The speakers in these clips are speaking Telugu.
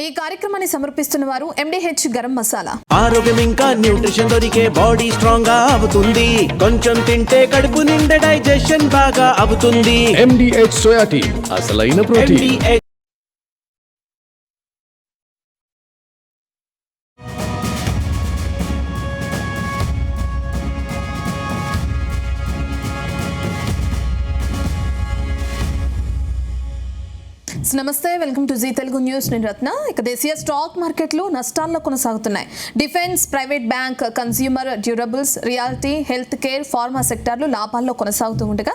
ఈ కార్యక్రమాన్ని సమర్పిస్తున్న వారు ఎండిహెచ్ గరం మసాలా. ఆరోగ్యం ఇంకా న్యూట్రిషన్ దొరికే బాడీ స్ట్రాంగ్ గా అవుతుంది. కొంచెం తింటే కడుపు నిండా డైజెషన్ బాగా అవుతుంది. ఎండిహెచ్ సోయా టీ, అసలైన ప్రోటీన్. నమస్తే, welcome to Zee Telugu news. నేను రత్న. ఇక దేశీయ స్టాక్ మార్కెట్లు నష్టాల్లో కొనసాగుతున్నాయి. Defence, private bank, consumer durables, reality, health care, pharma సెక్టార్లు లాభాల్లో కొనసాగుతూ ఉండగా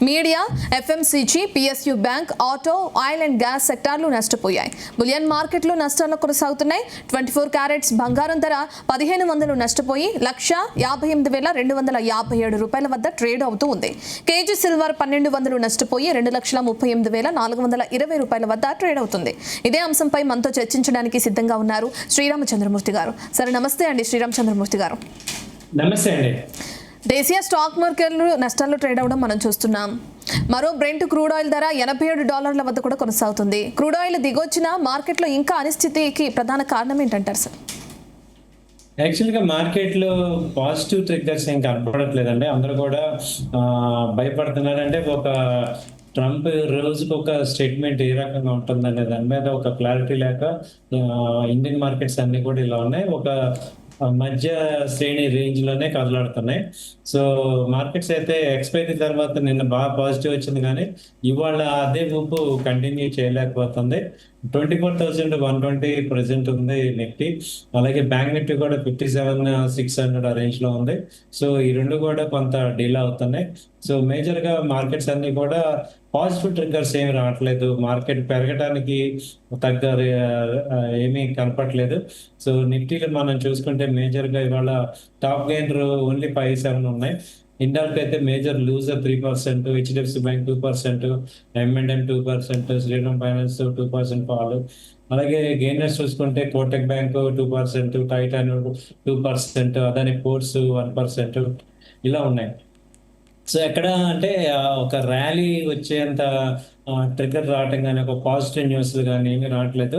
media, FMCG, PSU bank, auto, oil and gas సెక్టార్లు నష్టపోయాయి. బులియన్ మార్కెట్లు నష్టాల్లో కొనసాగుతున్నాయి. 24 క్యారెట్స్ బంగారం ధర 1500 నష్టపోయి 1,58,257 రూపాయల వద్ద ట్రేడ్ అవుతూ ఉంది. కేజీ సిల్వర్ 1200 నష్టపోయి 2,38,420 రూపాయల వద్ద ట్రేడ్ అవుతుంది. ఇదే అంశంపై మనతో చర్చించడానికి సిద్ధంగా ఉన్నారు శ్రీరామచంద్రమూర్తి గారు. సరే, నమస్తే అండి శ్రీరామచంద్రమూర్తి గారు. నమస్తే అండి. దేశీయ స్టాక్ మార్కెట్లు నష్టాల్లో ట్రేడ్ అవడం మనం చూస్తున్నాం. మరో బ్రెంట్ క్రూడ్ ఆయిల్ ధర $87 వద్ద కూడా కొనసాగుతుంది. క్రూడ్ ఆయిల్ దిగొచ్చిన మార్కెట్లో ఇంకా అనిశ్చితికి ప్రధాన కారణం ఏంటంటారు సార్? యాక్చువల్గా మార్కెట్లో పాజిటివ్ ట్రిగ్గర్స్ ఏం కనపడట్లేదండి. అందరూ కూడా భయపడుతున్నారంటే ఒక ట్రంప్ రోజుకు ఒక స్టేట్మెంట్ ఏ రకంగా ఉంటుందనే దాని మీద ఒక క్లారిటీ లేక ఇండియన్ మార్కెట్స్ అన్ని కూడా ఇలా ఉన్నాయి. ఒక మధ్య శ్రేణి రేంజ్ లోనే కదలాడుతున్నాయి. సో మార్కెట్స్ అయితే ఎక్స్పైరీ తర్వాత నిన్న బాగా పాజిటివ్ వచ్చింది, కానీ ఇవాళ అదే ఊపు కంటిన్యూ చేయలేకపోతుంది. 24,120 ప్రెసెంట్ ఉంది నిఫ్టీ. అలాగే బ్యాంక్ నిఫ్టీ కూడా 57,600 ఆ రేంజ్ లో ఉంది. సో ఈ రెండు కూడా కొంత డీల్ అవుతున్నాయి. సో మేజర్ గా మార్కెట్స్ అన్ని కూడా పాజిటివ్ ట్రిగ్గర్స్ ఏమి రావట్లేదు. మార్కెట్ పెరగడానికి తగ్గ ఏమీ కనపట్లేదు. సో నిఫ్టీలో మనం చూసుకుంటే మేజర్ గా ఇవాళ టాప్ గెయినర్ ఓన్లీ 5-7 ఉన్నాయి. ఇండాల్కి అయితే major loser 3%, HDFC bank 2%, M&M 2%, Shriram finance 2% fall. అలాగే గెయినర్స్ చూసుకుంటే Kotak bank 2%, Titan 2%, Adani ports 1% ఇలా ఉన్నాయి. సో ఎక్కడ అంటే ఒక ర్యాలీ వచ్చేంత ట్రిగ్గర్ రావటం కానీ ఒక పాజిటివ్ న్యూస్లు కానీ ఏమీ రావట్లేదు.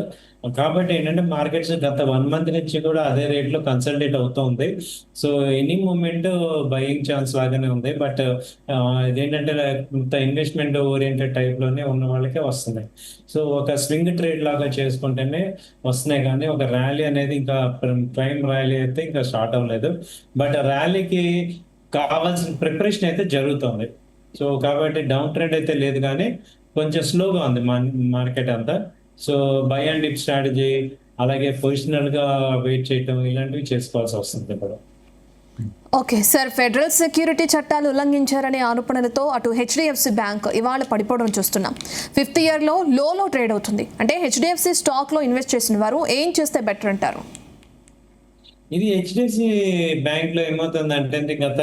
కాబట్టి ఏంటంటే మార్కెట్స్ గత 1 మంత్ నుంచి కూడా అదే రేట్లో కన్సల్టేట్ అవుతూ ఉంది. So any moment buying chance లాగానే ఉంది. బట్ ఇదేంటంటే ఇన్వెస్ట్మెంట్ ఓరియంటెడ్ టైప్లోనే ఉన్న వాళ్ళకే వస్తున్నాయి. సో ఒక స్వింగ్ ట్రేడ్ లాగా చేసుకుంటేనే వస్తున్నాయి, కానీ ఒక ర్యాలీ అనేది ఇంకా ప్రైమ్ ర్యాలీ అయితే ఇంకా స్టార్ట్ అవ్వలేదు. బట్ ర్యాలీకి కావాల్సిన ప్రిపరేషన్ అయితే జరుగుతుంది. సో కాబట్టి డౌన్ ట్రెండ్ అయితే లేదు, కానీ కొంచెం స్లోగా ఉంది మార్కెట్ అంతా. So by and dip strategy, అలాగే పొజిషనల్ గా వెయిట్ చేయటం ఇలాంటివి చేసుకోవాల్సి వస్తుంది ఇప్పుడు. ఓకే సార్, ఫెడరల్ సెక్యూరిటీ చట్టాలు ఉల్లంఘించారనే ఆరోపణలతో అటు హెచ్డిఎఫ్సి బ్యాంక్ ఇవాళ పడిపోవడం చూస్తున్నాం. 5th ఇయర్లో లోలో ట్రేడ్ అవుతుంది. అంటే హెచ్డిఎఫ్సి స్టాక్లో ఇన్వెస్ట్ చేసిన వారు ఏం చేస్తే బెటర్ అంటారు? ఇది హెచ్డిఎఫ్సి బ్యాంక్ లో ఏమవుతుందంటే గత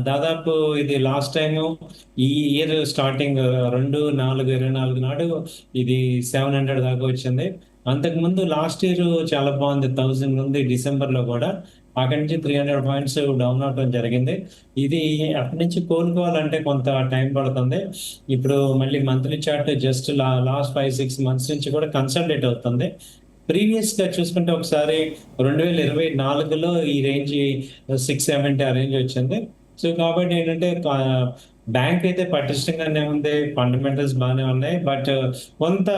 దాదాపు ఇది లాస్ట్ టైం ఈ ఇయర్ స్టార్టింగ్ 2/4/24 నాడు ఇది 700 దాకా వచ్చింది. అంతకుముందు లాస్ట్ ఇయర్ చాలా బాగుంది, 1000 ఉంది డిసెంబర్లో కూడా. అక్కడి నుంచి 300 పాయింట్స్ డౌన్ అవడం జరిగింది. ఇది అక్కడి నుంచి కోలుకోవాలంటే కొంత టైం పడుతుంది. ఇప్పుడు మళ్ళీ monthly chart just last 5-6 months నుంచి కూడా కన్సల్టేట్ అవుతుంది. ప్రీవియస్ గా చూసుకుంటే ఒకసారి 2024లో ఈ రేంజ్ 670 ఆ రేంజ్ వచ్చింది. సో కాబట్టి ఏంటంటే బ్యాంక్ అయితే పటిష్టంగానే ఉంది, ఫండమెంటల్స్ బాగానే ఉన్నాయి. బట్ కొంత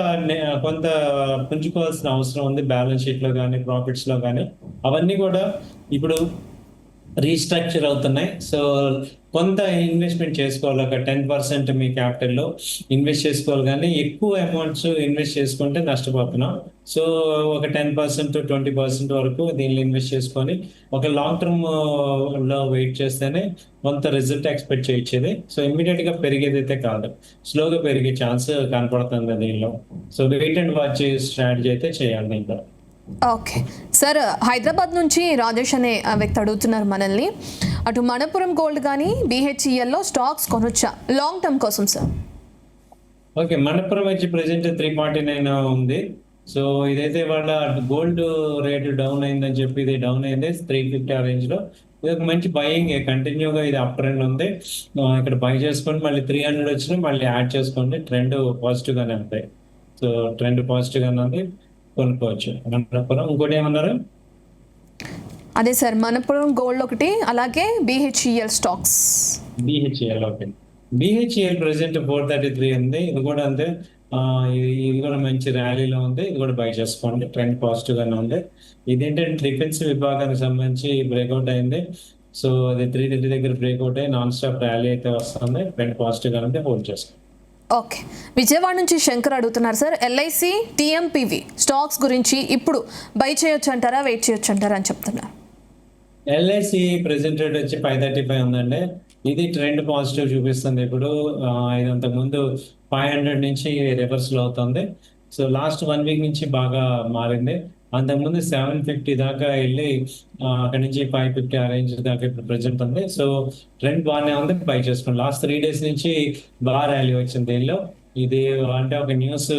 పుంజుకోవాల్సిన అవసరం ఉంది బ్యాలెన్స్ షీట్ లో కానీ ప్రాఫిట్స్ లో కానీ. అవన్నీ కూడా ఇప్పుడు రీస్ట్రక్చర్ అవుతున్నాయి. సో కొంత ఇన్వెస్ట్మెంట్ చేసుకోవాలి, ఒక 10% మీ క్యాపిటల్లో ఇన్వెస్ట్ చేసుకోవాలి, కానీ ఎక్కువ అమౌంట్స్ ఇన్వెస్ట్ చేసుకుంటే నష్టపోతున్నాం. సో ఒక 10% 20% వరకు దీనిలో ఇన్వెస్ట్ చేసుకొని ఒక లాంగ్ టర్మ్ లో వెయిట్ చేస్తేనే కొంత రిజల్ట్ ఎక్స్పెక్ట్ చేయొచ్చేది. సో ఇమ్మీడియట్ గా పెరిగేది అయితే కాదు, స్లోగా పెరిగే ఛాన్స్ కనపడుతుంది దీనిలో. So wait and watch strategy అయితే చేయాలి దీంట్లో. ఓకే సార్, హైదరాబాద్ నుంచి రాజేష్ అనే వ్యక్తి అడుగుతున్నారు మనల్ని, అటు మణపురం గోల్డ్ కానీ BHELలో స్టాక్స్ కొనొచ్చా లాంగ్ టర్మ్ కోసం సార్? ఓకే, మణపురం వచ్చి ప్రెసెంట్ 349 ఉంది. సో ఇదైతే వాళ్ళ గోల్డ్ రేట్ డౌన్ అయిందని చెప్పి ఇది డౌన్ అయింది 350 ఆ రేంజ్ లో. ఇది ఒక మంచి బయింగ్, కంటిన్యూగా ఇది అప్ ట్రెండ్ ఉంది. ఇక్కడ బై చేసుకోండి, మళ్ళీ 300 వచ్చినా మళ్ళీ యాడ్ చేసుకోండి. ట్రెండ్ పాజిటివ్ గానే ఉంటాయి. సో ట్రెండ్ పాజిటివ్ గానే ఉంది. కొనుక్కోవచ్చు. మనపురం ఇంకోటి ఏమన్నారు? అదే సార్, మనపురం గోల్డ్ ఒకటి, అలాగే BHEL stocks. BHEL okay. BHEL present 433 ఉంది. ఇది కూడా అంతే. ఇది కూడా మంచి ర్యాలీలో ఉంది. ఇది కూడా బై చేసుకోండి. ట్రెండ్ పాజిటివ్ గానే ఉంది. ఇదేంటంటే డిఫెన్స్ విభాగానికి సంబంధించి బ్రేక్అవుట్ అయింది. సో అది 330 దగ్గర బ్రేక్అవుట్ అయ్యి నాన్ స్టాప్ ర్యాలీ అయితే వస్తుంది. ట్రెండ్ పాజిటివ్ గా ఉంది. హోల్డ్ చేసుకోండి. ఓకే, విజయవాడ నుంచి శంకర్ అడుగుతున్నారు సార్, ఎల్ఐసి టిఎంపివి స్టాక్స్ గురించి ఇప్పుడు బై చేయొచ్చు అంటారా, వెయిట్ చేయొచ్చు అంటారా అని చెప్తున్నారు. ఎల్ఐసి ప్రెసెంట్ రేట్ వచ్చి 535 ఉందండి. ఇది ట్రెండ్ పాజిటివ్ చూపిస్తుంది. ఇప్పుడు ఇది అంతకుముందు 500 నుంచి రివర్స్ లో అవుతుంది. సో లాస్ట్ 1 వీక్ నుంచి బాగా మారింది. అంతకుముందు 750 దాకా వెళ్ళి అక్కడి నుంచి 550 ఆ రేంజ్ దాకా ఇప్పుడు ప్రెసెంట్ ఉంది. సో ట్రెండ్ బాగానే ఉంది. బై చేసుకోండి. లాస్ట్ 3 డేస్ నుంచి బాగా ర్యాలీ వచ్చింది దీనిలో. ఇది అంటే ఒక న్యూస్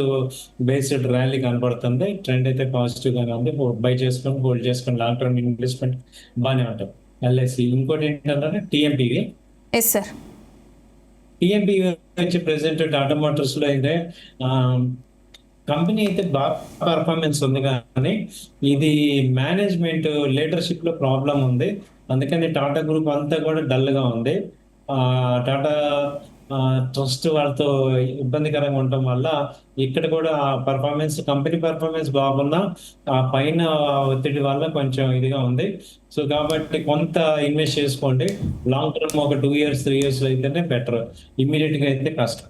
బేస్డ్ ర్యాలీ కనబడుతుంది. ట్రెండ్ అయితే పాజిటివ్ గానే ఉంది. బై చేసుకొని హోల్డ్ చేసుకొని లాంగ్ టర్మ్ ఇన్వెస్ట్మెంట్ బాగానే ఉంటుంది. ఎల్ఐసి ఇంకోటి ఏంటంటే టిఎంపివి. Yes sir. టిఎంపి వచ్చి ప్రెసెంట్ టాటా మోటార్స్ లో అయితే కంపెనీ అయితే బాగా పర్ఫార్మెన్స్ ఉంది, కానీ ఇది మేనేజ్మెంట్ లీడర్షిప్ లో ప్రాబ్లం ఉంది. అందుకని టాటా గ్రూప్ అంతా కూడా డల్ గా ఉంది. టాటా ట్రస్ట్ వాళ్ళతో ఇబ్బందికరంగా ఉండటం వల్ల ఇక్కడ కూడా పర్ఫార్మెన్స్, కంపెనీ పర్ఫార్మెన్స్ బాగున్నా ఆ పైన ఒత్తిడి వల్ల కొంచెం ఇదిగా ఉంది. సో కాబట్టి కొంత ఇన్వెస్ట్ చేసుకోండి. లాంగ్ టర్మ్ ఒక 2 years 3 years లో అయితేనే బెటర్. ఇమ్మీడియట్ గా అయితే కష్టం.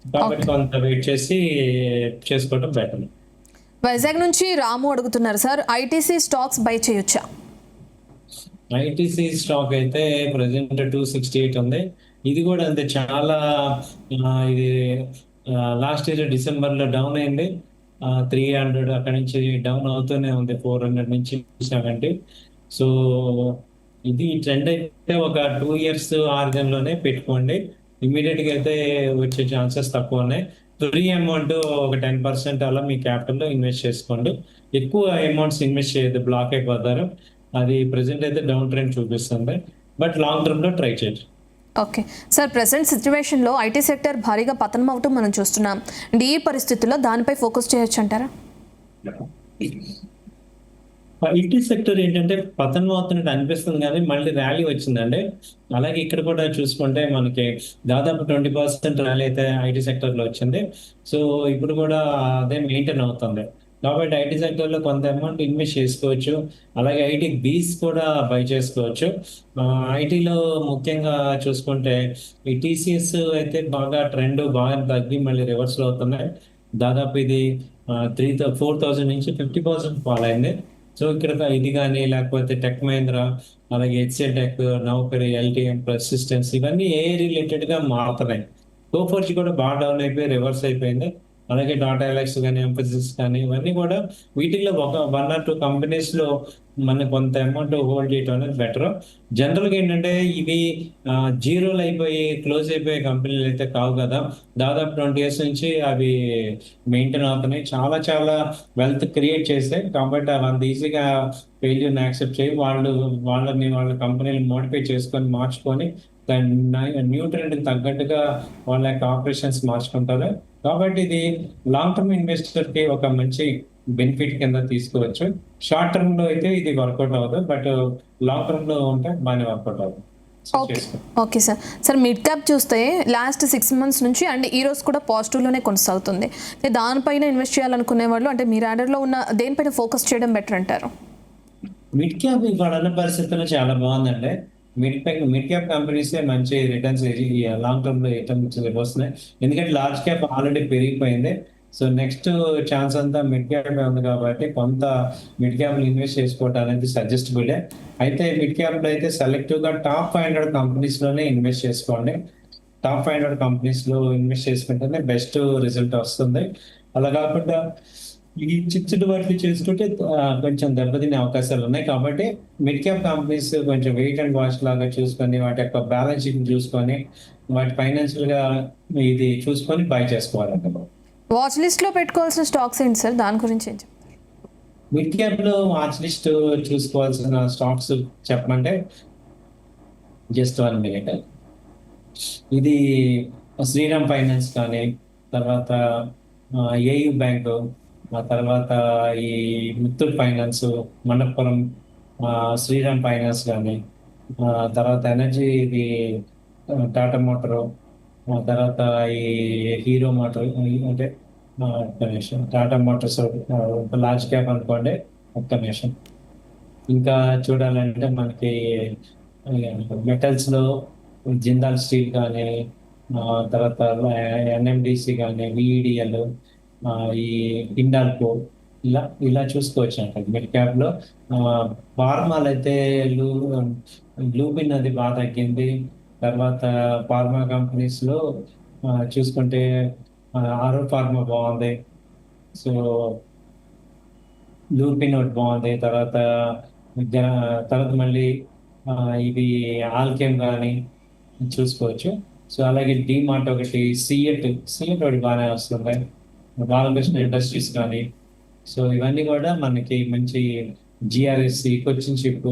కాబట్టి కొంత వెయిట్ చేసి చేసుకోవడం బెటర్. వైజాగ్ నుంచి రాము అడుగుతున్నారు సార్, ఐటీసీ స్టాక్స్ బై చేయొచ్చా? ఐటీసీ స్టాక్ అయితే ప్రెసెంట్ 268 ఉంది. ఇది కూడా అంతే, చాలా ఇది లాస్ట్ ఇయర్ డిసెంబర్ లో డౌన్ అయింది. 300 అక్కడి నుంచి డౌన్ అవుతూనే ఉంది. 400 నుంచి 270. సో ఇది ట్రెండ్ అయితే ఒక 2 years ఆర్జన్ లోనే పెట్టుకోండి. ఇమీడియట్ గా అయితే వచ్చే ఛాన్సెస్ తక్కువ ఉన్నాయి. ఫ్రీ అమౌంట్ ఒక 10% అలా మీ క్యాపిటల్ లో ఇన్వెస్ట్ చేసుకోండి. ఎక్కువ అమౌంట్స్ ఇన్వెస్ట్ చేయదు, బ్లాక్ అయిపోతారు. అది ప్రెసెంట్ అయితే డౌన్ ట్రెండ్ చూపిస్తుంది. బట్ లాంగ్ టర్మ్ లో ట్రై చేయండి. ఓకే సార్, ప్రెసెంట్ సిచ్యువేషన్లో ఐటీ సెక్టర్ భారీగా పతనం అవటం మనం చూస్తున్నాం. ఈ పరిస్థితుల్లో దానిపై ఫోకస్ చేయొచ్చు అంటారా? ఐటీ సెక్టర్ ఏంటంటే పతనం అవుతున్నట్టు అనిపిస్తుంది, కానీ మళ్ళీ ర్యాలీ వచ్చిందండి. అలాగే ఇక్కడ కూడా చూసుకుంటే మనకి దాదాపు 20% ర్యాలీ అయితే ఐటీ సెక్టర్ లో వచ్చింది. సో ఇప్పుడు కూడా అదే మెయింటైన్ అవుతుంది. కాబట్టి ఐటీ సెక్టర్ లో కొంత అమౌంట్ ఇన్వెస్ట్ చేసుకోవచ్చు. అలాగే ఐటీ బీస్ కూడా బై చేసుకోవచ్చు. ఐటీలో ముఖ్యంగా చూసుకుంటే ఈ టీసీఎస్ అయితే బాగా ట్రెండ్ బాగా తగ్గి మళ్ళీ రివర్స్ లో అవుతున్నాయి. దాదాపు ఇది 4,000 నుంచి 50% ఫాల్ అయింది. సో ఇక్కడ ఇది కానీ లేకపోతే టెక్ మహీంద్రా, అలాగే హెచ్సిఎల్ టెక్, నౌకరీ, ఎల్టీఎం, పర్సిస్టెన్స్ ఇవన్నీ ఏ రిలేటెడ్ గా మారుతున్నాయి. కోఫోర్జ్ కూడా బాగా డౌన్ అయిపోయి రివర్స్ అయిపోయింది. అలాగే డాటా ఎలక్స్ కానీ, ఎంఫసిస్ కానీ ఇవన్నీ కూడా వీటిల్లో ఒక 1 or 2 కంపెనీస్ లో మన కొంత అమౌంట్ హోల్డ్ చేయడం అనేది బెటర్. జనరల్ గా ఏంటంటే ఇవి జీరోలు అయిపోయి క్లోజ్ అయిపోయే కంపెనీలు అయితే కావు కదా. దాదాపు 20 years నుంచి అవి మెయింటైన్ అవుతున్నాయి. చాలా చాలా వెల్త్ క్రియేట్ చేస్తాయి. కాబట్టి అవి అంత ఈజీగా ఫెయిల్యూర్ని యాక్సెప్ట్ చేయి వాళ్ళ కంపెనీలు మోడిఫై చేసుకొని మార్చుకొని న్యూ ట్రెండ్ తగ్గట్టుగా వాళ్ళ యొక్క ఆపరేషన్స్ మార్చుకుంటారు. కాబట్టి ఇది లాంగ్ టర్మ్ ఇన్వెస్టర్ కి ఒక మంచి బెనిఫిట్ కింద తీసుకోవచ్చు. షార్ట్ టర్మ్ లో అయితే ఇది వర్కౌట్ అవ్వదు, బట్ లాంగ్ టర్మ్ లో ఉంటే బాగానే వర్కౌట్ అవుతుంది. Okay sir. Sir mid cap చూస్తే లాస్ట్ 6 months నుంచి అండ్ ఈ రోజు కూడా పాజిటివ్లోనే కొనసాగుతుంది. దానిపైన ఇన్వెస్ట్ చేయాలనుకునే వాళ్ళు అంటే మీ రాడర్లో ఉన్న దేనిపైన ఫోకస్ చేయడం బెటర్ అంటారు? మిడ్ క్యాప్ ఇవాళ ఉన్న పరిస్థితుల్లో చాలా బాగుందండి. మిడ్ క్యాప్ కంపెనీస్ మంచి రిటర్న్స్ లాంగ్ టర్మ్ లో రిటర్న్స్ వస్తున్నాయి. ఎందుకంటే లార్జ్ క్యాప్ ఆల్రెడీ పెరిగిపోయింది. సో నెక్స్ట్ ఛాన్స్ అంతా మిడ్ క్యాప్ ఉంది కాబట్టి కొంత మిడ్ క్యాప్ ఇన్వెస్ట్ చేసుకోవడం అనేది సజెస్టబుల్. అయితే మిడ్ క్యాప్ లో అయితే సెలెక్టివ్ గా టాప్ 500 కంపెనీస్ లోనే ఇన్వెస్ట్ చేసుకోండి. టాప్ 500 కంపెనీస్ లో ఇన్వెస్ట్ చేసుకుంటేనే బెస్ట్ రిజల్ట్ వస్తుంది. అలా కాకుండా ఈ చిన్న వాటిని చేసుకుంటే కొంచెం దెబ్బతినే అవకాశాలు ఉన్నాయి. కాబట్టి మిడ్ క్యాప్ కంపెనీస్ కొంచెం వెయిట్ అండ్ వాచ్ లాగా చూసుకొని వాటి యొక్క బ్యాలెన్స్ షీట్ చూసుకొని వాటి ఫైనాన్షియల్ గా ఇది చూసుకొని బై చేసుకోవాలంట. వాచ్ లిస్ట్ లో పెట్టుకోవాల్సిన స్టాక్స్ ఏంటి సార్, దాని గురించి ఏం చెప్తారు? మిడ్ క్యాప్ లో వాచ్ లిస్ట్ చూసుకోవాల్సిన స్టాక్స్ చెప్పమంటే జస్ట్ 1 minute. ఇది శ్రీరామ్ ఫైనాన్స్ కానీ, తర్వాత ఏయూ బ్యాంక్, ఆ తర్వాత ఈ ముత్తూట్ ఫైనాన్స్, మనప్పురం, శ్రీరామ్ ఫైనాన్స్ కానీ, తర్వాత ఎనర్జీ ఇది టాటా మోటారు, ఆ తర్వాత ఈ హీరో మోటార్ అంటే ఒక్క నిమిషం, టాటా మోటార్స్ లార్జ్ క్యాప్ అనుకోండి. ఒక్క నిమిషం. ఇంకా చూడాలంటే మనకి మెటల్స్ లో జిందాల్ స్టీల్ కానీ, ఆ తర్వాత ఎన్ఎండిసి కానీ, విఈడిఎల్, ఈ హిండాల్కో, ఇలా ఇలా చూసుకోవచ్చు అంట మిడ్ క్యాప్ లో. ఫార్మాలు అయితే లూపిన్ అది బాగా తగ్గింది. తర్వాత ఫార్మా కంపెనీస్ లో చూసుకుంటే ఆరో ఫార్మా బాగుంది. సో లూపిన్ ఒకటి బాగుంది. తర్వాత మళ్ళీ ఇవి ఆల్కెమ్ కానీ చూసుకోవచ్చు. సో అలాగే డిమార్ట్ ఒకటి, సిఎట్ ఒకటి బాగానే వస్తుంది, బాలకృష్ణ ఇండస్ట్రీస్ కానీ. సో ఇవన్నీ కూడా మనకి మంచి జిఆర్ఎస్సి, కొచ్చిన్ షిప్,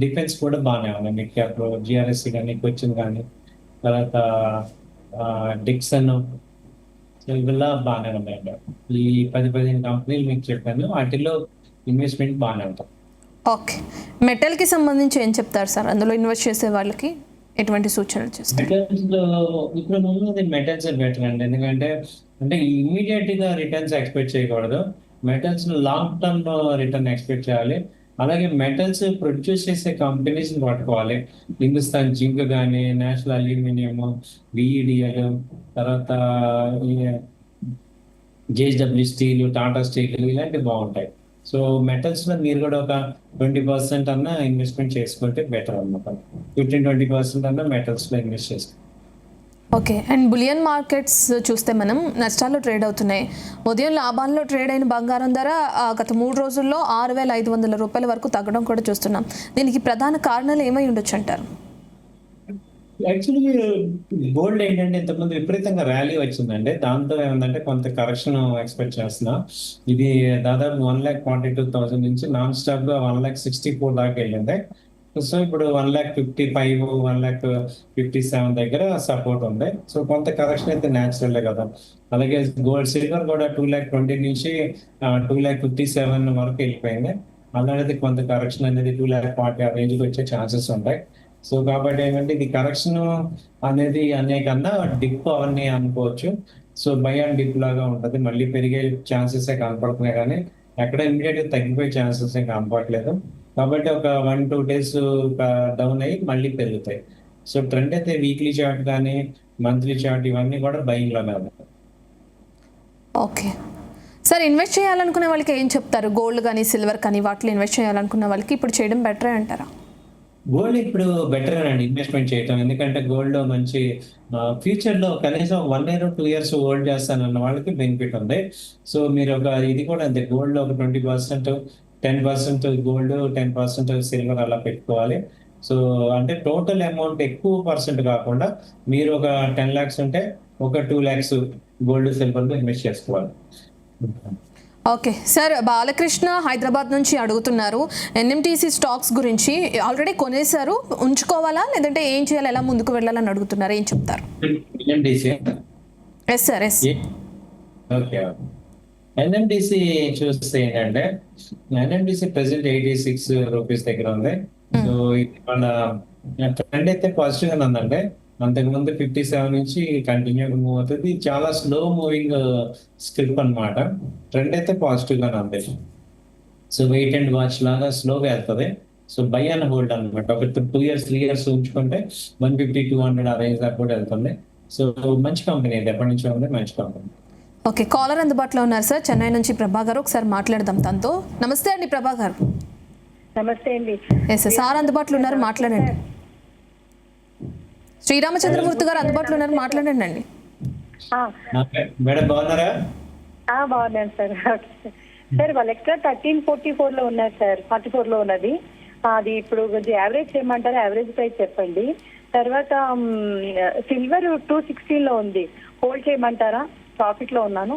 డిఫెన్స్ కూడా బాగానే ఉన్నాయి మిడ్ క్యాప్ లో. జిఆర్ఎస్సి కానీ, కొచ్చిన్ కానీ, తర్వాత డిక్సన్, సో ఇవిలా బాగానే ఉన్నాయండి. ఈ 10-15 కంపెనీలు మీకు చెప్పాను, వాటిల్లో ఇన్వెస్ట్మెంట్ బాగానే ఉంటుంది. ఓకే, మెటల్కి సంబంధించి ఏం చెప్తారు సార్? అందులో ఇన్వెస్ట్ చేసే వాళ్ళకి ఎటువంటి సూచనలు చేస్తారు? మెటల్స్ లో ఇప్పుడు ఉన్నది మెటల్స్ బెటర్ అండి. ఎందుకంటే అంటే ఇమీడియట్ గా రిటర్న్స్ ఎక్స్పెక్ట్ చేయకూడదు. Metals long term return expect చేయాలి. అలాగే మెటల్స్ ప్రొడ్యూస్ చేసే కంపెనీస్ పట్టుకోవాలి. హిందుస్థాన్ జింక్ కానీ, నేషనల్ అల్యూమినియం, విఈడిఎల్, తర్వాత జేఎస్డబ్ల్యూ స్టీల్, టాటా స్టీల్, ఇలాంటివి బాగుంటాయి. సో మెటల్స్ లో మీరు కూడా ఒక 20% అన్నా ఇన్వెస్ట్మెంట్ చేసుకుంటే బెటర్ అన్నమాట. 15-20% అన్నా మెటల్స్ లో ఇన్వెస్ట్ చేసుకోండి. ఓకే, అండ్ బులియన్ మార్కెట్స్ చూస్తే మనం నష్టాల్లో ట్రేడ్ అవుతున్నాయి. ఉదయం లాభాల్లో ట్రేడ్ అయిన బంగారం ధర గత 3 రోజుల్లో 6,500 రూపాయల వరకు తగ్గడం కూడా చూస్తున్నాం. దీనికి ప్రధాన కారణాలు ఏమై ఉండొచ్చు అంటారు? యాక్చువల్లీ గోల్డ్ ఏంటంటే ఇంతకుముందు విపరీతంగా ర్యాలీ వచ్చిందండి. దాంతో ఏమందంటే కొంత కరెక్షన్ ఎక్స్పెక్ట్ చేస్తున్నా. ఇది దాదాపు 1,42,000 నుంచి నాన్ స్టాప్ గా 1,64,000 దాకా వెళ్ళింది. సో ఇప్పుడు 1,55,000, 1,57,000 దగ్గర సపోర్ట్ ఉంది. సో కొంత కరెక్షన్ అయితే న్యాచురల్ కదా. అలాగే సిల్వర్ కూడా 2,20,000 నుంచి 2,57,000 వరకు వెళ్ళిపోయింది. అలాగే కొంత కరెక్షన్ అనేది 2,40,000 ఆ రేంజ్కి వచ్చే ఛాన్సెస్ ఉంటాయి. సో కాబట్టి ఏంటంటే ఇది కరెక్షన్ అనేది అనే కన్నా డిప్ అవన్నీ అనుకోవచ్చు. సో బై అండ్ డిప్ లాగా ఉంటుంది. మళ్ళీ పెరిగే ఛాన్సెస్ కనపడుతున్నాయి, కానీ ఎక్కడ ఇమీడియట్ గా తగ్గిపోయే ఛాన్సెస్ కనపడలేదు. కాబట్టి ఒక 1-2 డేస్ డౌన్ అయ్యి మళ్ళీ పెరుగుతాయి. సో ట్రెండ్ అయితే వీక్లీ చార్ట్ కానీ, మంత్లీ చార్ట్ ఇవన్నీ కూడా బయింగ్ లోనే ఉన్నాయి. ఓకే సార్, ఇన్వెస్ట్ చేయాలనుకునే వాళ్ళకి ఏం చెప్తారు? గోల్డ్ కానీ, సిల్వర్ కానీ వాటిలో ఇన్వెస్ట్ చేయాలనుకున్న వాళ్ళకి ఇప్పుడు చేయడం బెటరే అంటారా? గోల్డ్ ఇప్పుడు బెటర్ అండి ఇన్వెస్ట్మెంట్ చేయటం. ఎందుకంటే గోల్డ్ లో మంచి ఫ్యూచర్ లో కనీసం 1 year 2 years హోల్డ్ చేస్తానన్న వాళ్ళకి బెనిఫిట్ ఉంది. సో మీరు ఇది కూడా అంతే, గోల్డ్ లో ఒక 20%, 10% గోల్డ్, 10% సిల్వర్ అలా పెట్టుకోవాలి. సో అంటే టోటల్ అమౌంట్ ఎక్కువ పర్సెంట్ కాకుండా మీరు ఒక 10 lakhs ఉంటే ఒక 2 lakhs గోల్డ్, సిల్వర్ లో ఇన్వెస్ట్ చేసుకోవాలి. ఓకే సార్, బాలకృష్ణ హైదరాబాద్ నుంచి అడుగుతున్నారు ఎన్ఎంటీసీ స్టాక్స్ గురించి. ఆల్రెడీ కొనేశారు, ఉంచుకోవాలా లేదంటే ఏం చేయాలి, ఎలా ముందుకు వెళ్ళాలని అడుగుతున్నారు, ఏం చెప్తారు? Yes sir, yes. Okay, NMDC చూస్తే ఏంటంటే ఎన్ఎండిసి ప్రెసెంట్ 86 రూపీస్ దగ్గర ఉంది. సో ఇది మన ట్రెండ్ అయితే పాజిటివ్ గా ఉందంటే అంతకుముందు 57 నుంచి కంటిన్యూ మూవ్ అవుతుంది. చాలా స్లో మూవింగ్ స్క్రిప్ట్ అన్నమాట. ట్రెండ్ అయితే పాజిటివ్ గానే ఉంది. సో వెయిట్ అండ్ వాచ్ లాగా స్లోగా వెళ్తుంది. సో బై అండ్ హోల్డ్ అనమాట. ఒక 2 years 3 years ఉంచుకుంటే 150-200 ఆ రేంజ్ దాకా కూడా వెళ్తుంది. సో మంచి కంపెనీ, ఎప్పటి నుంచో ఉంది, మంచి కంపెనీ. ఓకే, కాలర్ అందుబాటులో ఉన్నారు సార్, చెన్నై నుంచి ప్రభాకర్. ఒకసారి మాట్లాడదాం తనతో. నమస్తే అండి ప్రభాకర్. నమస్తే అండి. ఎస్ సార్, అందుబాటులో ఉన్నారు, మాట్లాడండి. శ్రీరామచంద్రమూర్తి గారు అందుబాటులో ఉన్నారు, మాట్లాడండి అండి. మేడం బాగున్నారా? బాగున్నాను సార్. సార్ వాళ్ళ ఎక్స్ట్రా 1344 లో ఉన్నారు సార్, 44 లో ఉన్నది. అది ఇప్పుడు యావరేజ్ చేయమంటారా? యావరేజ్ ప్రైస్ చెప్పండి. తర్వాత సిల్వర్ 216 లో ఉంది, హోల్డ్ చేయమంటారా? ప్రాఫిట్ లో ఉన్నాను.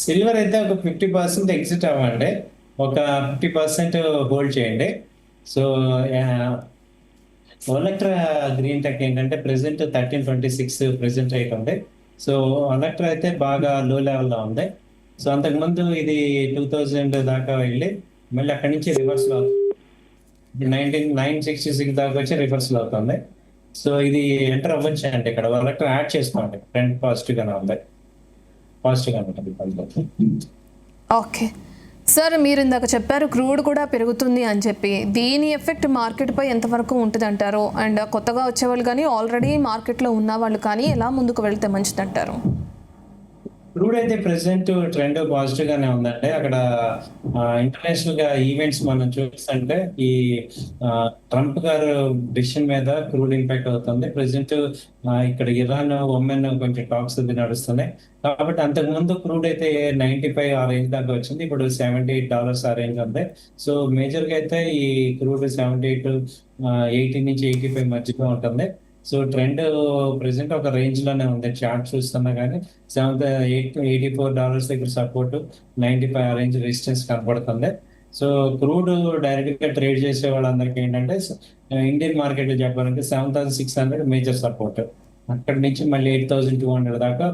సిల్వర్ అయితే ఒక 50% ఎగ్జిట్ అవ్వండి, ఒక 50% హోల్డ్ చేయండి. సో ఒలెక్ట్రా గ్రీన్ టెక్ ఏంటంటే ప్రెసెంట్ 1326 ప్రెసెంట్ రేట్ ఉంది. సో ఒలెక్ట్రా అయితే బాగా లో లెవెల్లో ఉంది. సో అంతకుముందు ఇది 2000 దాకా వెళ్ళి మళ్ళీ అక్కడి నుంచి రివర్స్లో 966 దాకా వచ్చి రివర్స్లో అవుతుంది. సో ఇది ఎంటర్ అవ్వచ్చు అంటే ఇక్కడ వాళ్ళకి యాడ్ చేసుకోండి. ట్రెండ్ పాజిటివ్గానే ఉంది, పాజిటివ్గానే ఉంటుంది. ఓకే సార్, మీరు ఇందాక చెప్పారు క్రూడ్ కూడా పెరుగుతుంది అని చెప్పి, దీని ఎఫెక్ట్ మార్కెట్పై ఎంతవరకు ఉంటుంది అంటారు? అండ్ కొత్తగా వచ్చేవాళ్ళు కానీ ఆల్రెడీ మార్కెట్లో ఉన్న వాళ్ళు కానీ ఎలా ముందుకు వెళ్తే మంచిదంటారు? క్రూడ్ అయితే ప్రెసెంట్ ట్రెండ్ పాజిటివ్ గానే ఉందంటే అక్కడ ఇంటర్నేషనల్ గా ఈవెంట్స్ మనం చూస్తుంటే ఈ ట్రంప్ గారు డిసిషన్ మీద క్రూడ్ ఇంపాక్ట్ అవుతుంది. ప్రెసెంట్ ఇక్కడ ఇరాన్ ఒమెన్ కొంచెం టాక్స్ నడుస్తున్నాయి కాబట్టి అంతకుముందు క్రూడ్ అయితే 95 ఆ రేంజ్ దాకా వచ్చింది, ఇప్పుడు $78 ఆ రేంజ్ ఉంది. సో మేజర్ గా అయితే ఈ క్రూడ్ 78 80 నుంచి 85 మధ్యలో ఉంటుంది. సో ట్రెండ్ ప్రెసెంట్ ఒక రేంజ్ లోనే ఉంది. చార్ట్ చూస్తున్నా కానీ $84 దగ్గర సపోర్ట్, 95 ఆ రేంజ్ రెసిస్టెన్స్ కనపడుతుంది. సో క్రూడ్ డైరెక్ట్ గా ట్రేడ్ చేసే వాళ్ళందరికీ ఏంటంటే ఇండియన్ మార్కెట్ లో చెప్పాలంటే 7600 మేజర్ సపోర్ట్, అక్కడి నుంచి మళ్ళీ 8200 దాకా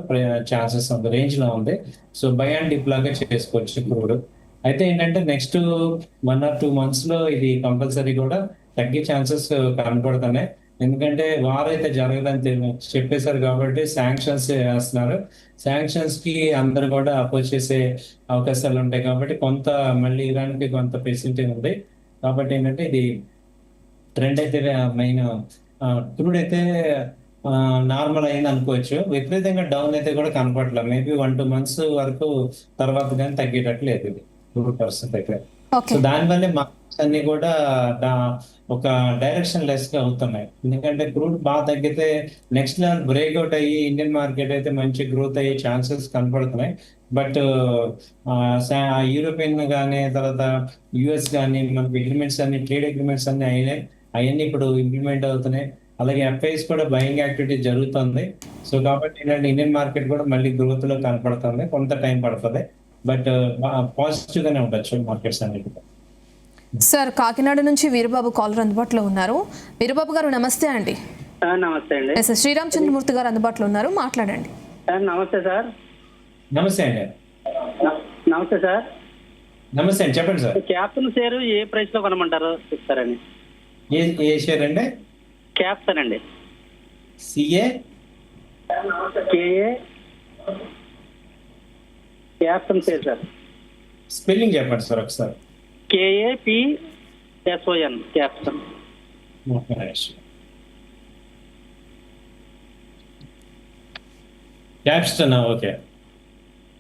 ఛాన్సెస్ ఉంది, రేంజ్ లో ఉంది. సో బై అండ్ డిప్ లాగా చేసుకోవచ్చు క్రూడ్. అయితే ఏంటంటే నెక్స్ట్ 1 or 2 months లో ఇది కంపల్సరీ కూడా తగ్గే ఛాన్సెస్ కనపడుతున్నాయి. ఎందుకంటే వార్ అయితే జరగదని చెప్పేశారు కాబట్టి శాంక్షన్స్ వేస్తున్నారు. శాంక్షన్స్ కి అందరు కూడా అపోజ్ చేసే అవకాశాలు ఉంటాయి కాబట్టి కొంత మళ్ళీ ఇరాన్కి కొంత ఫెసిలిటీ ఉంది. కాబట్టి ఏంటంటే ఇది ట్రెండ్ అయితే మెయిన్ క్రూడ్ అయితే నార్మల్ అయింది అనుకోవచ్చు. విపరీతంగా డౌన్ అయితే కూడా కనపడలేదు. మేబీ 1-2 months వరకు తర్వాత కానీ తగ్గేటట్లేదు ఇది క్రూడ్ పరిస్థితి అయితే. సో దానివల్లే మార్కెట్స్ అన్ని కూడా ఒక డైరెక్షన్ లెస్ గా అవుతున్నాయి. ఎందుకంటే క్రూడ్ బాగా తగ్గితే నెక్స్ట్ లెవెల్ బ్రేక్అవుట్ అయ్యి ఇండియన్ మార్కెట్ అయితే మంచి గ్రోత్ అయ్యే ఛాన్సెస్ కనపడుతున్నాయి. బట్ యూరోపియన్ కానీ తర్వాత యుఎస్ కానీ మనకి అగ్రిమెంట్స్ అన్ని, ట్రేడ్ అగ్రిమెంట్స్ అన్ని అయినాయి, అవన్నీ ఇప్పుడు ఇంప్లిమెంట్ అవుతున్నాయి. అలాగే ఎఫ్ఐఎస్ కూడా బయింగ్ యాక్టివిటీ జరుగుతుంది. సో కాబట్టి ఏంటంటే ఇండియన్ మార్కెట్ కూడా మళ్ళీ గ్రోత్ లో కనపడుతుంది, కొంత టైం పడుతుంది. బట్ పాజిటివ్ గానే ఉండొచ్చు మార్కెట్స్ అన్నిటి. సార్, కాకినాడ నుంచి వీరబాబు కాలర్ అందుబాటులో ఉన్నారు. వీరబాబు గారు నమస్తే అండి. నమస్తే అండి. ఎస్ శ్రీరామచంద్రమూర్తి గారు అందుబాటులో ఉన్నారు, మాట్లాడండి. నమస్తే సార్. నమస్తే అండి. నమస్తే సార్. నమస్తే అండి, చెప్పండి సార్. క్యాప్సన్ షేర్ ఏ ప్రైస్ లో కొనమంటారు చెప్తారండి? ఏ షేర్ అండి? క్యాప్సన్ అండి. CA KA Kapson share sir. Spelling చెప్పండి సార్ ఒకసారి. KAPSON క్యాప్సన్. క్యాప్స్టన్, ఓకే.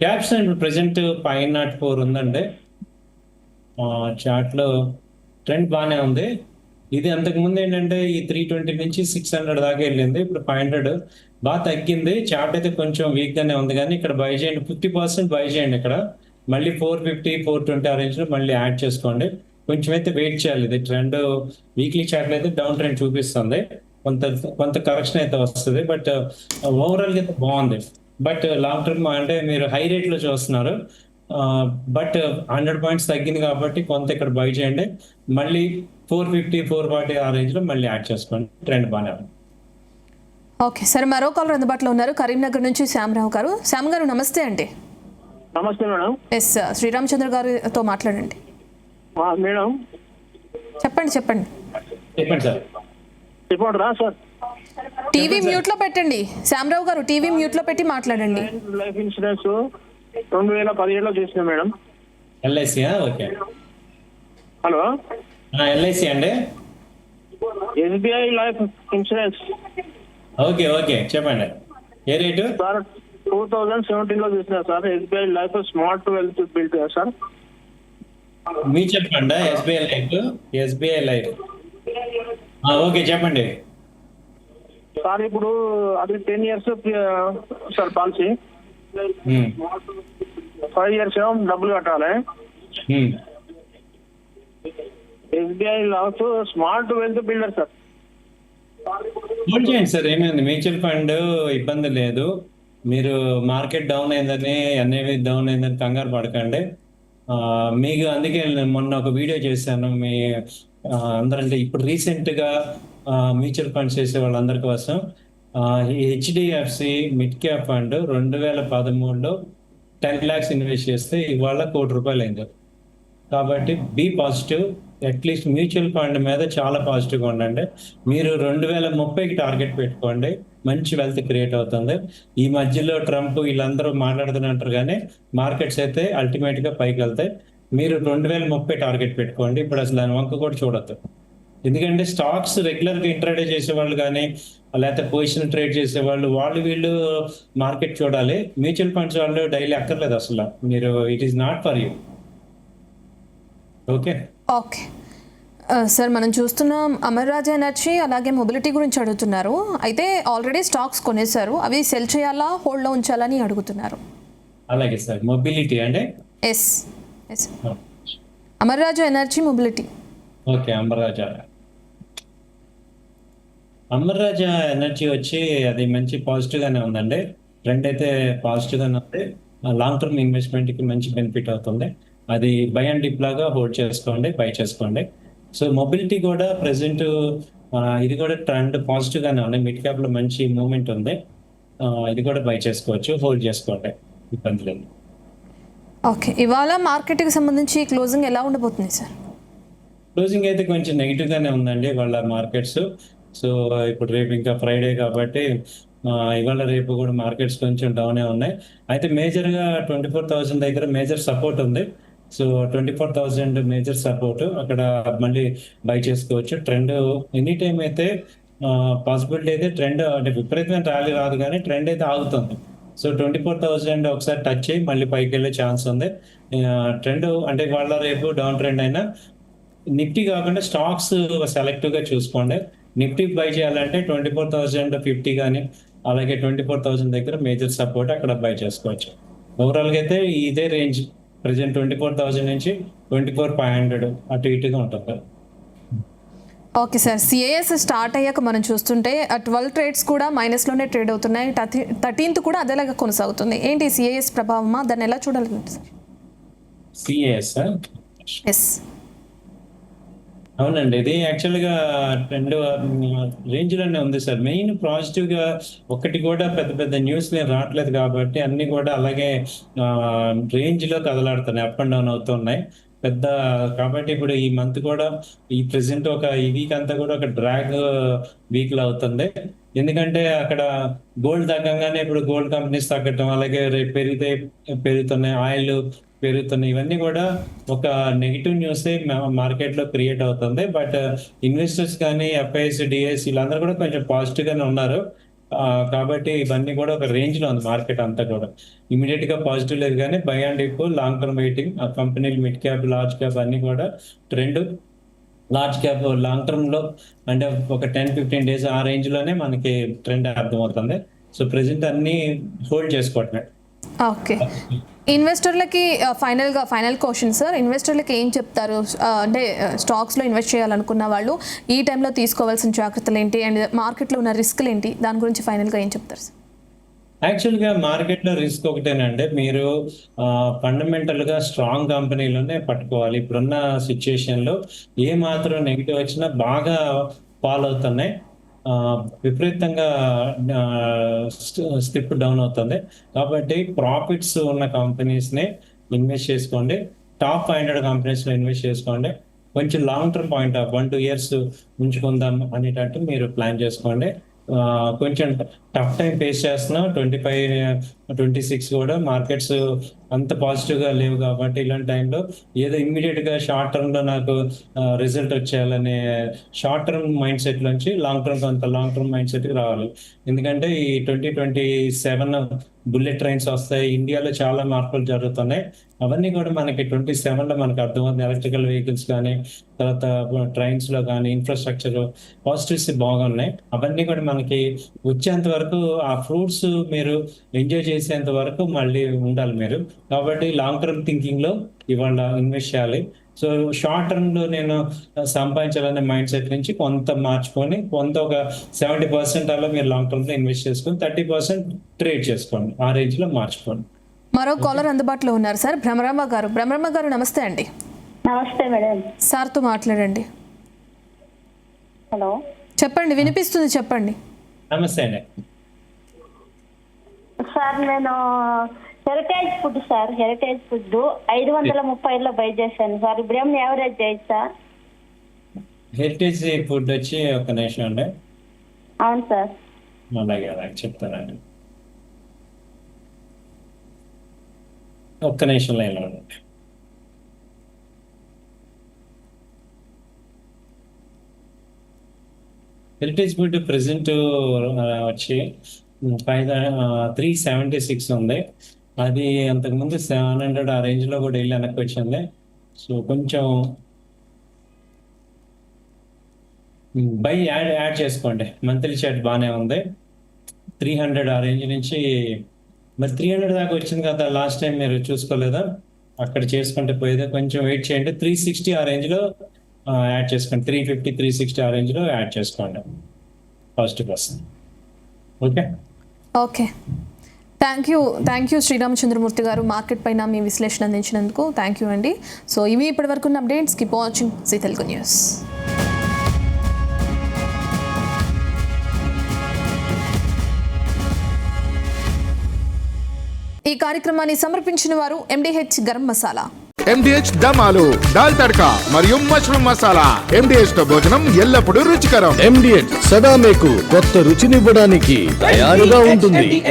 క్యాప్స్టన్ ఇప్పుడు ప్రెసెంట్ 504 ఉందండి. చార్ట్లో ట్రెండ్ బాగానే ఉంది. ఇది అంతకుముందు ఏంటంటే ఈ 320 నుంచి 600 దాకా వెళ్ళింది, ఇప్పుడు 500 బాగా తగ్గింది. చార్ట్ అయితే కొంచెం వీక్ గానే ఉంది కానీ ఇక్కడ బై చేయండి, 50% బై చేయండి. ఇక్కడ మళ్ళీ 450, 420 ఆ రేంజ్ లో మళ్ళీ యాడ్ చేసుకోండి. కొంచెం అయితే వెయిట్ చేయాలి. ఇది ట్రెండ్ వీక్లీ చార్ట్లో అయితే డౌన్ ట్రెండ్ చూపిస్తుంది, కొంత కరెక్షన్ అయితే వస్తుంది. బట్ ఓవరాల్ అయితే బాగుంది. బట్ లాంగ్ టర్మ్ అంటే మీరు హై రేట్ లో చూస్తున్నారు, బట్ 100 points తగ్గింది కాబట్టి కొంత ఇక్కడ బై చేయండి. మళ్ళీ 450, 440 ఆ రేంజ్ లో మళ్ళీ యాడ్ చేసుకోండి. ట్రెండ్ బాగానే ఉంది. ఓకే సార్, మరో కాలర్ అందుబాటులో ఉన్నారు కరీంనగర్ నుంచి శ్యామరావు గారు. శ్యామ్ గారు నమస్తే అండి. నమస్తే మేడం. ఎస్ శ్రీరామచంద్ర గారితో మాట్లాడండి. మేడం చెప్పండి చెప్పండి సార్. రిపోర్ట్ రా సార్. టీవీ మ్యూట్ లో పెట్టండి శ్యామరావు గారు, టీవీ మ్యూట్ లో పెట్టి మాట్లాడండి. లైఫ్ ఇన్సూరెన్స్ 2017లో చేసిన madam. LIC, okay. Hello, LIC అండి. SBI life insurance. Okay okay, చెప్పండి. ఏ రేటు సార్? 2017లో చేసిన sir. SBI life smart wealth build sir. Mutual fund SBI life. Okay, చెప్పండి సార్. ఇప్పుడు అది 10 years సార్ పాలసీ. 5 years ఏమో డబ్బులు కట్టాలి. SBI life smart wealth builder sir. Hold చేయండి సార్, ఏమైంది? మ్యూచువల్ ఫండ్ ఇబ్బంది లేదు. మీరు మార్కెట్ డౌన్ అయిందని, ఎన్ఐవి డౌన్ అయిందని కంగారు పడకండి. మీకు అందుకే మొన్న ఒక వీడియో చేశాను మీ అందరంటే ఇప్పుడు రీసెంట్గా మ్యూచువల్ ఫండ్స్ చేసే వాళ్ళందరి కోసం. హెచ్డిఎఫ్సి మిడ్ క్యాప్ ఫండ్ 2013లో 10 lakhs ఇన్వెస్ట్ చేస్తే ఇవాళ ₹1 కోటి అయింది. కాబట్టి be positive. At least mutual fund మీద చాలా పాజిటివ్గా ఉండండి. మీరు 2030కి టార్గెట్ పెట్టుకోండి, మంచి వెల్త్ క్రియేట్ అవుతుంది. ఈ మధ్యలో ట్రంప్ వీళ్ళందరూ మాట్లాడుతున్నట్టు కానీ మార్కెట్స్ అయితే అల్టిమేట్గా పైకి వెళ్తాయి. మీరు 2030 టార్గెట్ పెట్టుకోండి. ఇప్పుడు అసలు దాని వంక కూడా చూడొద్దు. ఎందుకంటే స్టాక్స్ రెగ్యులర్గా ఇంట్రాడే చేసేవాళ్ళు కానీ లేకపోతే పొజిషన్ ట్రేడ్ చేసేవాళ్ళు వీళ్ళు మార్కెట్ చూడాలి. మ్యూచువల్ ఫండ్స్ వాళ్ళు డైలీ అక్కర్లేదు అసలు. మీరు it is not for you. Okay okay sir, మనం చూస్తున్నాం అమర్ రాజా ఎనర్జీ అలాగే మొబిలిటీ గురించి అడుగుతున్నారు. అయితే ఆల్రెడీ స్టాక్స్ కొనేశారు, అవి సెల్ చేయాలా హోల్డ్లో ఉంచాలని అడుగుతున్నారు. అలాగే సార్. మొబిలిటీ అంటే ఎస్ ఎస్ అమర్ రాజా ఎనర్జీ మొబిలిటీ. ఓకే. అమర్ రాజా ఎనర్జీ వచ్చి అది మంచి పాజిటివ్గానే ఉందండి. ట్రెండ్ అయితే పాజిటివ్గానే ఉంది. లాంగ్ టర్మ్ ఇన్వెస్ట్మెంట్కి మంచి బెనిఫిట్ అవుతుంది. అది బై అండ్ డిప్ లాగా హోల్డ్ చేసుకోండి, బై చేసుకోండి. సో మొబిలిటీ కూడా ప్రెసెంట్ ఇది కూడా ట్రెండ్ పాజిటివ్గానే ఉంది. మిడ్ క్యాప్లో మంచి మూమెంట్ ఉంది. ఇది కూడా బై చేసుకోవచ్చు, హోల్డ్ చేసుకోండి, ఇబ్బంది లేదు. ఓకే, ఇవాళ మార్కెట్కి సంబంధించి క్లోజింగ్ ఎలా ఉండబోతుంది సార్? క్లోజింగ్ అయితే కొంచెం నెగిటివ్గానే ఉందండి వాళ్ళ మార్కెట్స్. సో ఇప్పుడు రేపు ఇంకా ఫ్రైడే కాబట్టి ఇవాళ రేపు కూడా మార్కెట్స్ కొంచెం డౌనే ఉన్నాయి. అయితే మేజర్గా 24,000 దగ్గర మేజర్ సపోర్ట్ ఉంది. సో 24,000 మేజర్ సపోర్ట్, అక్కడ మళ్ళీ బై చేసుకోవచ్చు. ట్రెండ్ ఎనీ టైం అయితే పాసిబిలిటీ అయితే ట్రెండ్ అంటే విపరీతమైన ర్యాలీ రాదు కానీ ట్రెండ్ అయితే ఆగుతుంది. సో 24,000 ఒకసారి టచ్ అయ్యి మళ్ళీ పైకి వెళ్ళే ఛాన్స్ ఉంది. ట్రెండ్ అంటే ఇవాళ రేపు డౌన్ ట్రెండ్ అయినా నిఫ్టీ కాకుండా స్టాక్స్ సెలెక్టివ్గా చూసుకోండి. నిఫ్టీ బై చేయాలంటే 24,050 కానీ అలాగే 24,000 దగ్గర మేజర్ సపోర్ట్, అక్కడ బై చేసుకోవచ్చు. ఓవరాల్గా అయితే ఇదే రేంజ్ ప్రజెంట్ 24,000 నుంచి 24,500 అటు ఇటుగా ఉంటుంది. ఓకే సార్, సిఏఎస్ స్టార్ట్ అయ్యాక మనం చూస్తుంటే 12 ట్రేడ్స్ కూడా మైనస్లోనే ట్రేడ్ అవుతున్నాయి. 13th కూడా అదేలాగా కొనసాగుతుంది. ఏంటి సిఏఎస్ ప్రభావమా? దాన్ని ఎలా చూడాలి సార్? సిఏఎస్ ఎస్ అవునండి, ఇది యాక్చువల్గా ట్రెండ్ రేంజ్లోనే ఉంది సార్. మెయిన్ పాజిటివ్గా ఒకటి కూడా పెద్ద పెద్ద న్యూస్ రావట్లేదు కాబట్టి అన్ని కూడా అలాగే రేంజ్లో కదలాడుతున్నాయి, అప్ అండ్ డౌన్ అవుతున్నాయి పెద్ద. కాబట్టి ఇప్పుడు ఈ మంత్ కూడా ఈ ప్రెసెంట్ ఈ వీక్ అంతా కూడా ఒక డ్రాగ్ వీక్లో అవుతుంది. ఎందుకంటే అక్కడ గోల్డ్ తగ్గంగానే ఇప్పుడు గోల్డ్ కంపెనీస్ తగ్గటం, అలాగే రేపు పెరుగుతున్నాయి, ఆయిల్ పెరుగుతున్నాయి. ఇవన్నీ కూడా ఒక నెగిటివ్ న్యూసే మార్కెట్లో క్రియేట్ అవుతుంది. బట్ ఇన్వెస్టర్స్ కానీ ఎఫ్ఐఎస్, డిఐఎస్ వీళ్ళందరూ కూడా కొంచెం పాజిటివ్గానే ఉన్నారు. కాబట్టి ఇవన్నీ కూడా ఒక రేంజ్లో ఉంది మార్కెట్ అంతా కూడా. ఇమీడియట్గా పాజిటివ్ లేదు కానీ by and dip, long term waiting. ఆ కంపెనీలు మిడ్ క్యాప్, లార్జ్ క్యాప్ అన్నీ కూడా ట్రెండ్. లార్జ్ క్యాప్ లాంగ్ టర్మ్లో అంటే ఒక 10-15 days ఆ రేంజ్లోనే మనకి ట్రెండ్ అర్థమవుతుంది. సో ప్రెసెంట్ అన్నీ హోల్డ్ చేసుకోవట్లేదు. ఓకే, ఇన్వెస్టర్లకి ఫైనల్ క్వశ్చన్ సార్, ఇన్వెస్టర్లకి ఏం చెప్తారు? అంటే స్టాక్స్లో ఇన్వెస్ట్ చేయాలనుకున్న వాళ్ళు ఈ టైంలో తీసుకోవాల్సిన జాగ్రత్తలు ఏంటి, అండ్ మార్కెట్లో ఉన్న రిస్క్లు ఏంటి, దాని గురించి ఫైనల్గా ఏం చెప్తారు సార్? యాక్చువల్గా మార్కెట్లో రిస్క్ ఒకటేనంటే మీరు ఫండమెంటల్గా స్ట్రాంగ్ కంపెనీలోనే పట్టుకోవాలి. ఇప్పుడున్న సిచ్యుయేషన్లో ఏ మాత్రం నెగిటివ్ వచ్చినా బాగా ఫాల్ అవుతున్నాయి, విపరీతంగా స్లిప్ డౌన్ అవుతుంది. కాబట్టి ప్రాఫిట్స్ ఉన్న కంపెనీస్ని ఇన్వెస్ట్ చేసుకోండి. టాప్ 500 కంపెనీస్లో ఇన్వెస్ట్ చేసుకోండి. కొంచెం long term point of 1-2 years ఉంచుకుందాం అనేటట్టు మీరు ప్లాన్ చేసుకోండి. కొంచెం టఫ్ టైం ఫేస్ చేస్తున్నాం. 25-26 కూడా మార్కెట్స్ అంత పాజిటివ్గా లేవు కాబట్టి ఇలాంటి టైంలో ఏదో ఇమ్మీడియట్గా షార్ట్ టర్మ్లో నాకు రిజల్ట్ వచ్చేయాలనే షార్ట్ టర్మ్ మైండ్ సెట్ నుంచి లాంగ్ టర్మ్ మైండ్ సెట్కి రావాలి. ఎందుకంటే ఈ 2027 బుల్లెట్ ట్రైన్స్ వస్తాయి. ఇండియాలో చాలా మార్పులు జరుగుతున్నాయి. అవన్నీ కూడా మనకి 27లో మనకు అర్థమవుతుంది. ఎలక్ట్రికల్ వెహికల్స్ కానీ, తర్వాత ట్రైన్స్లో కానీ, ఇన్ఫ్రాస్ట్రక్చర్ పాజిటివ్స్ బాగున్నాయి. అవన్నీ కూడా మనకి వచ్చేంత వరకు ఆ ఫ్రూట్స్ మీరు ఎంజాయ్ చేసేంత వరకు మళ్ళీ ఉండాలి మీరు. కాబట్టి లాంగ్ టర్మ్ థింకింగ్లో ఇవాళ ఇన్వెస్ట్ చేయాలి. సో షార్ట్ టర్మ్లో నేను సంపాదించాలనే మైండ్ సెట్ నుంచి కొంత మార్చుకొని ఒక 70% అలా మీరు లాంగ్ టర్మ్లో ఇన్వెస్ట్ చేసుకొని 30% ట్రేడ్ చేసుకోండి. ఆ రేంజ్లో మార్చుకోండి. మరో కాలర్ అందుబాటులో ఉన్నారు సార్, భ్రమరాంబ గారు. నమస్తే అండి. నమస్తే మేడం. సార్తో మాట్లాడండి. హలో, చెప్పండి, వినిపిస్తుంది, చెప్పండి. నమస్తే అండి. సార్ నేను హెరిటేజ్ ఫుడ్ సార్, హెరిటేజ్ ఫుడ్ 530లో బై చేశాను సార్. ఇప్పుడు ఏమైనా యావరేజ్ చేయొచ్చు సార్? హెరిటేజ్ ఫుడ్ వచ్చి ఒక నిమిషం అండి. అవును సార్. అలాగే చెప్తానండి, ఒక్క నిమిషం లైన్లో ఉండండి. హెరిటేజ్ ఫుడ్ ప్రెసెంట్ వచ్చి 376 ఉంది. అది అంతకుముందు 700 ఆ రేంజ్లో కూడా వెళ్ళి వెనక్కి వచ్చింది. సో కొంచెం బై యాడ్ చేసుకోండి. మంత్లీ చార్ట్ బాగానే ఉంది. 300 ఆ రేంజ్ నుంచి మరి 300 దాకా వచ్చింది కదా లాస్ట్ టైం, మీరు చూసుకోలేదా? అక్కడ చేసుకుంటే పోయేదే. కొంచెం వెయిట్ చేయండి. 360 ఆ రేంజ్లో యాడ్ చేసుకోండి. 350 360 ఆ రేంజ్లో యాడ్ చేసుకోండి $1. Okay okay, thank you Sriramachandramurthy గారు, మార్కెట్ పైన మీ విశ్లేషణ అందించినందుకు థ్యాంక్ యూ అండి. సో ఇవి ఇప్పటివరకు ఉన్న updates. Keep watching Zee Telugu news. ఈ కార్యక్రమాన్ని సమర్పించిన వారు MDH గరం మసాలా, MDH దమాలు, దాల్ తడకా మరియు మష్రూమ్ మసాలా. MDH తో భోజనం ఎల్లప్పుడూ రుచికరం. MDH సదా మీకు కొత్త రుచినివ్వడానికి తయారుగా ఉంటుంది.